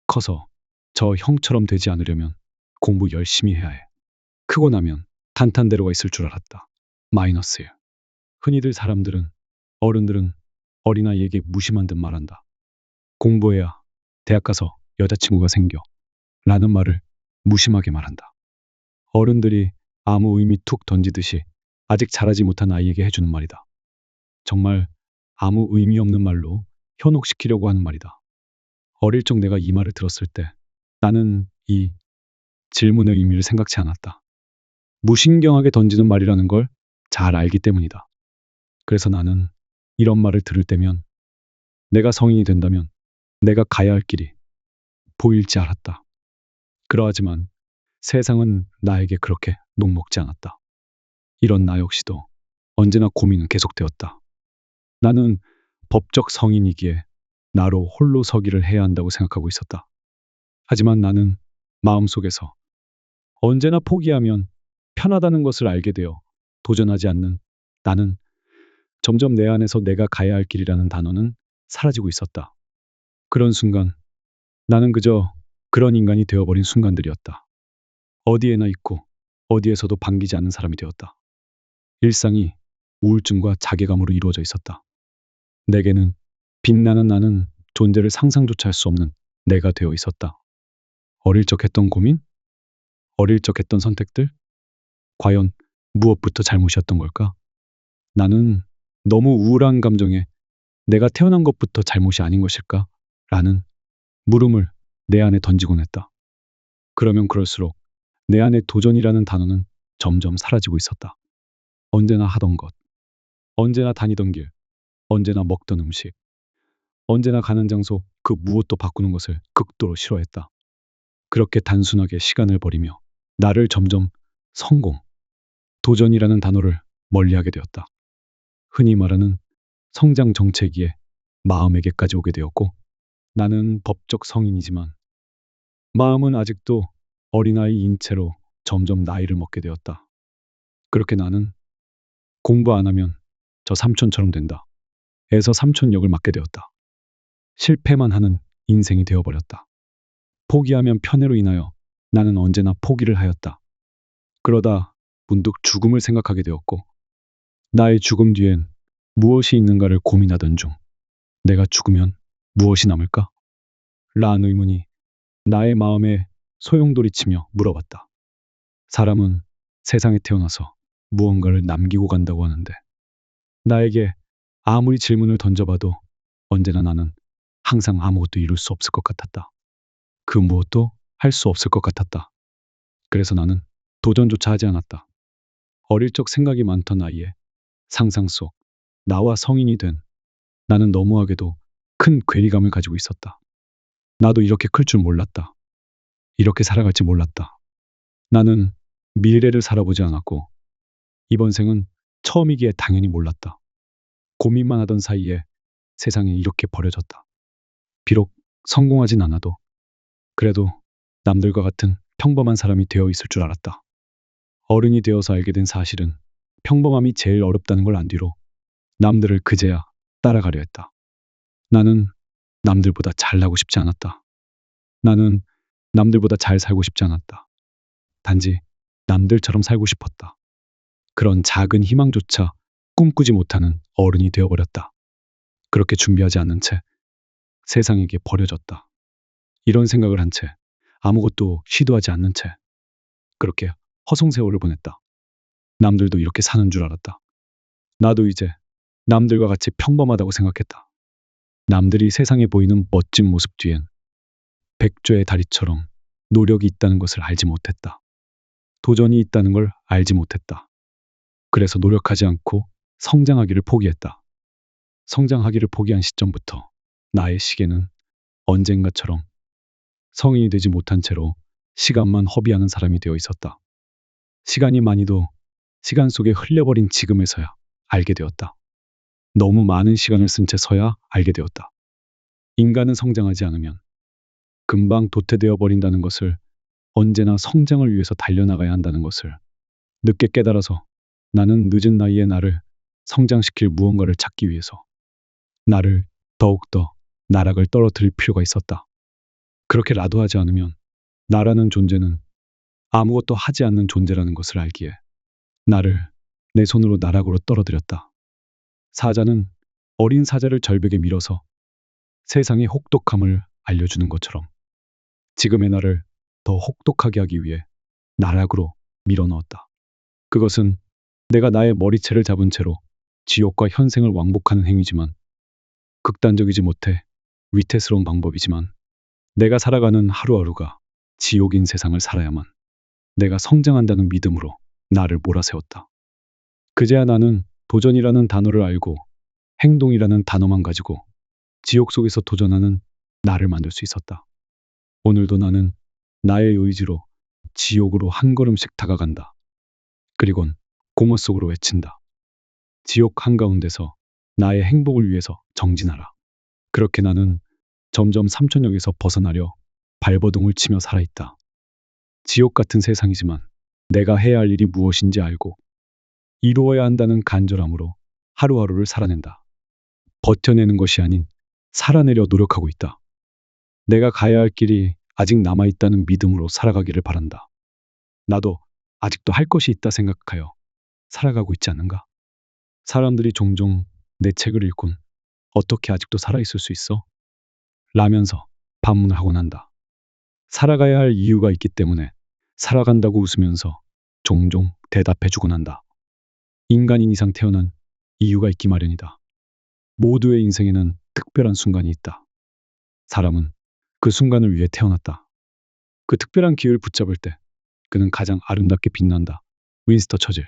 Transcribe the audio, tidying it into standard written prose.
커서 저 형처럼 되지 않으려면 공부 열심히 해야 해. 크고 나면 탄탄대로가 있을 줄 알았다. 마이너스 1. 흔히들 사람들은, 어른들은 어린아이에게 무심한 듯 말한다. 공부해야 대학 가서 여자친구가 생겨. 라는 말을 무심하게 말한다. 어른들이 아무 의미 툭 던지듯이 아직 자라지 못한 아이에게 해주는 말이다. 정말 아무 의미 없는 말로 현혹시키려고 하는 말이다. 어릴 적 내가 이 말을 들었을 때 나는 이 질문의 의미를 생각지 않았다. 무신경하게 던지는 말이라는 걸 잘 알기 때문이다. 그래서 나는 이런 말을 들을 때면 내가 성인이 된다면 내가 가야 할 길이 보일지 알았다. 그러하지만 세상은 나에게 그렇게 녹먹지 않았다. 이런 나 역시도 언제나 고민은 계속되었다. 나는 법적 성인이기에 나로 홀로 서기를 해야 한다고 생각하고 있었다. 하지만 나는 마음속에서 언제나 포기하면 편하다는 것을 알게 되어 도전하지 않는 나는 점점 내 안에서 내가 가야 할 길이라는 단어는 사라지고 있었다. 그런 순간 나는 그저 그런 인간이 되어버린 순간들이었다. 어디에나 있고 어디에서도 반기지 않는 사람이 되었다. 일상이 우울증과 자괴감으로 이루어져 있었다. 내게는 빛나는 나는 존재를 상상조차 할 수 없는 내가 되어 있었다. 어릴 적 했던 고민? 어릴 적 했던 선택들? 과연 무엇부터 잘못이었던 걸까? 나는 너무 우울한 감정에 내가 태어난 것부터 잘못이 아닌 것일까? 라는 물음을 내 안에 던지곤 했다. 그러면 그럴수록 내 안에 도전이라는 단어는 점점 사라지고 있었다. 언제나 하던 것, 언제나 다니던 길, 언제나 먹던 음식, 언제나 가는 장소 그 무엇도 바꾸는 것을 극도로 싫어했다. 그렇게 단순하게 시간을 버리며 나를 점점 성공, 도전이라는 단어를 멀리하게 되었다. 흔히 말하는 성장 정체기에 마음에게까지 오게 되었고 나는 법적 성인이지만 마음은 아직도 어린아이인 채로 점점 나이를 먹게 되었다. 그렇게 나는 공부 안 하면 저 삼촌처럼 된다. 에서 삼촌 역을 맡게 되었다. 실패만 하는 인생이 되어버렸다. 포기하면 편애로 인하여 나는 언제나 포기를 하였다. 그러다 문득 죽음을 생각하게 되었고 나의 죽음 뒤엔 무엇이 있는가를 고민하던 중 내가 죽으면 무엇이 남을까? 라는 의문이 나의 마음에 소용돌이치며 물어봤다. 사람은 세상에 태어나서 무언가를 남기고 간다고 하는데 나에게 아무리 질문을 던져봐도 언제나 나는 항상 아무것도 이룰 수 없을 것 같았다. 그 무엇도 할 수 없을 것 같았다. 그래서 나는 도전조차 하지 않았다. 어릴 적 생각이 많던 나이에 상상 속 나와 성인이 된 나는 너무하게도 큰 괴리감을 가지고 있었다. 나도 이렇게 클 줄 몰랐다. 이렇게 살아갈지 몰랐다. 나는 미래를 살아보지 않았고 이번 생은 처음이기에 당연히 몰랐다. 고민만 하던 사이에 세상에 이렇게 버려졌다. 비록 성공하진 않아도 그래도 남들과 같은 평범한 사람이 되어 있을 줄 알았다. 어른이 되어서 알게 된 사실은 평범함이 제일 어렵다는 걸 안 뒤로 남들을 그제야 따라가려 했다. 나는 남들보다 잘나고 싶지 않았다. 나는 남들보다 잘 살고 싶지 않았다. 단지 남들처럼 살고 싶었다. 그런 작은 희망조차 꿈꾸지 못하는 어른이 되어버렸다. 그렇게 준비하지 않은 채 세상에게 버려졌다. 이런 생각을 한 채 아무것도 시도하지 않는 채 그렇게 허송세월을 보냈다. 남들도 이렇게 사는 줄 알았다. 나도 이제 남들과 같이 평범하다고 생각했다. 남들이 세상에 보이는 멋진 모습 뒤엔 백조의 다리처럼 노력이 있다는 것을 알지 못했다. 도전이 있다는 걸 알지 못했다. 그래서 노력하지 않고 성장하기를 포기했다. 성장하기를 포기한 시점부터 나의 시계는 언젠가처럼 성인이 되지 못한 채로 시간만 허비하는 사람이 되어 있었다. 시간이 많이도 시간 속에 흘려버린 지금에서야 알게 되었다. 너무 많은 시간을 쓴 채 서야 알게 되었다. 인간은 성장하지 않으면 금방 도태되어 버린다는 것을, 언제나 성장을 위해서 달려나가야 한다는 것을 늦게 깨달아서 나는 늦은 나이에 나를 성장시킬 무언가를 찾기 위해서 나를 더욱더 나락을 떨어뜨릴 필요가 있었다. 그렇게 라도하지 않으면 나라는 존재는 아무것도 하지 않는 존재라는 것을 알기에 나를 내 손으로 나락으로 떨어뜨렸다. 사자는 어린 사자를 절벽에 밀어서 세상의 혹독함을 알려주는 것처럼 지금의 나를 더 혹독하게 하기 위해 나락으로 밀어넣었다. 그것은 내가 나의 머리채를 잡은 채로 지옥과 현생을 왕복하는 행위지만 극단적이지 못해 위태스러운 방법이지만 내가 살아가는 하루하루가 지옥인 세상을 살아야만 내가 성장한다는 믿음으로 나를 몰아세웠다. 그제야 나는 도전이라는 단어를 알고 행동이라는 단어만 가지고 지옥 속에서 도전하는 나를 만들 수 있었다. 오늘도 나는 나의 의지로 지옥으로 한 걸음씩 다가간다. 그리곤 공허 속으로 외친다. 지옥 한가운데서 나의 행복을 위해서 정진하라. 그렇게 나는 점점 삼천역에서 벗어나려 발버둥을 치며 살아있다. 지옥 같은 세상이지만 내가 해야 할 일이 무엇인지 알고 이루어야 한다는 간절함으로 하루하루를 살아낸다. 버텨내는 것이 아닌 살아내려 노력하고 있다. 내가 가야 할 길이 아직 남아있다는 믿음으로 살아가기를 바란다. 나도 아직도 할 것이 있다 생각하여 살아가고 있지 않는가? 사람들이 종종 내 책을 읽곤 어떻게 아직도 살아있을 수 있어? 라면서 반문을 하곤 한다. 살아가야 할 이유가 있기 때문에 살아간다고 웃으면서 종종 대답해 주곤 한다. 인간인 이상 태어난 이유가 있기 마련이다. 모두의 인생에는 특별한 순간이 있다. 사람은 그 순간을 위해 태어났다. 그 특별한 기회를 붙잡을 때 그는 가장 아름답게 빛난다. 윈스터 처질.